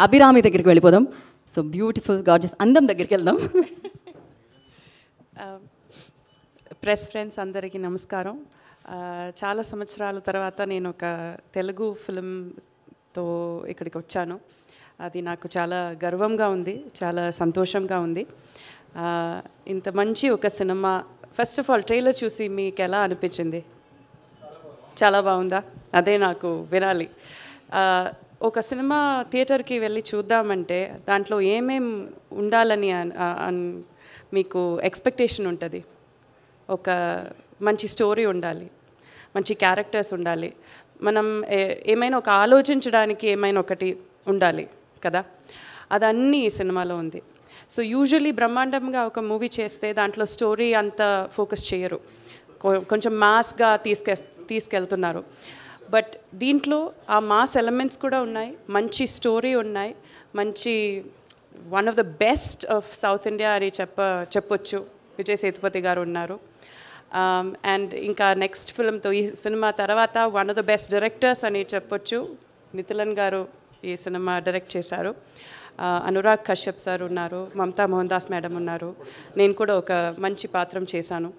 అభిరామి దగ్గరికి వెళ్ళిపోదాం. So beautiful gorgeous అందం దగ్గరికి వెళ్దాం. ప్రెస్ ఫ్రెండ్స్ అందరికీ నమస్కారం. చాలా సంవత్సరాల తర్వాత నేను ఒక తెలుగు ఫిల్మ్తో ఇక్కడికి వచ్చాను. అది నాకు చాలా గర్వంగా ఉంది, చాలా సంతోషంగా ఉంది. ఇంత మంచి ఒక cinema, first of all trailer చూసి మీకు ఎలా అనిపించింది? చాలా బాగుందా? అదే నాకు వినాలి. ఒక సినిమా థియేటర్కి వెళ్ళి చూద్దామంటే దాంట్లో ఏమేం ఉండాలని మీకు ఎక్స్పెక్టేషన్ ఉంటుంది. ఒక మంచి స్టోరీ ఉండాలి, మంచి క్యారెక్టర్స్ ఉండాలి, మనం ఏమైనా ఒక ఆలోచించడానికి ఏమైనా ఒకటి ఉండాలి కదా. అదన్నీ ఈ సినిమాలో ఉంది. సో యూజువలీ బ్రహ్మాండంగా ఒక మూవీ చేస్తే దాంట్లో స్టోరీ అంత ఫోకస్ చేయరు, కొంచెం మాస్గా తీసుకెళ్తున్నారు. బట్ దీంట్లో ఆ మాస్ ఎలిమెంట్స్ కూడా ఉన్నాయి, మంచి స్టోరీ ఉన్నాయి, మంచి one of the best of south India అని చెప్పొచ్చు. విజయ్ సేతుపతి గారు ఉన్నారు. అండ్ ఇంకా నెక్స్ట్ ఫిల్మ్తో ఈ సినిమా తర్వాత one of the best directors అని చెప్పొచ్చు. మిథులన్ గారు ఈ సినిమా డైరెక్ట్ చేశారు. అనురాగ్ కశ్యప్ సార్ ఉన్నారు, మమతా మోహన్ దాస్ మేడం ఉన్నారు, నేను కూడా ఒక మంచి పాత్రం చేశాను.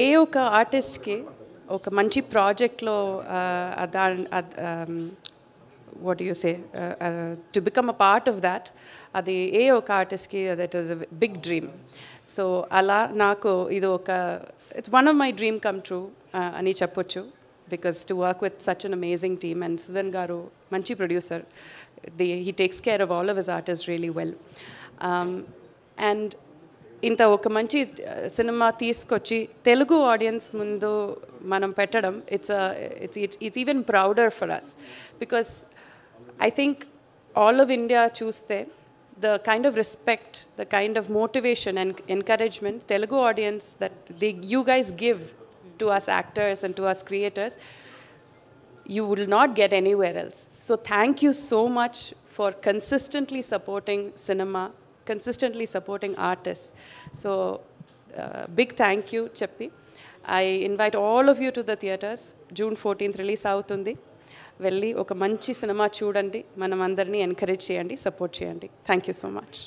ఏ ఒక ఆర్టిస్ట్కి ఒక మంచి ప్రాజెక్ట్లో what you say to become a part of that, అది ఏ ఒక ఆర్టిస్ట్కి that is a big dream. So అలా నాకు ఇది ఒక it's one of my dream come true అని చెప్పొచ్చు. Because to work with such an amazing team and Sudhan గారు మంచి producer. He takes care of all of his artist really well. And ఇంత ఒక మంచి సినిమా తీసుకొచ్చి తెలుగు ఆడియన్స్ ముందు మనం పెట్టడం it's even prouder for us. Because I think all of India చూస్తే the kind of respect, the kind of motivation and encouragement Telugu audience that you guys give to us actors and to us creators, you will not get anywhere else. So thank you so much for consistently supporting cinema, consistently supporting artists. So big thank you Cheppi. I invite all of you to the theatres. June 14th release avutundi. వెళ్ళి ఒక మంచి cinema చూడండి, మనం అందరినీ encourage చేయండి, support చేయండి. Thank you so much.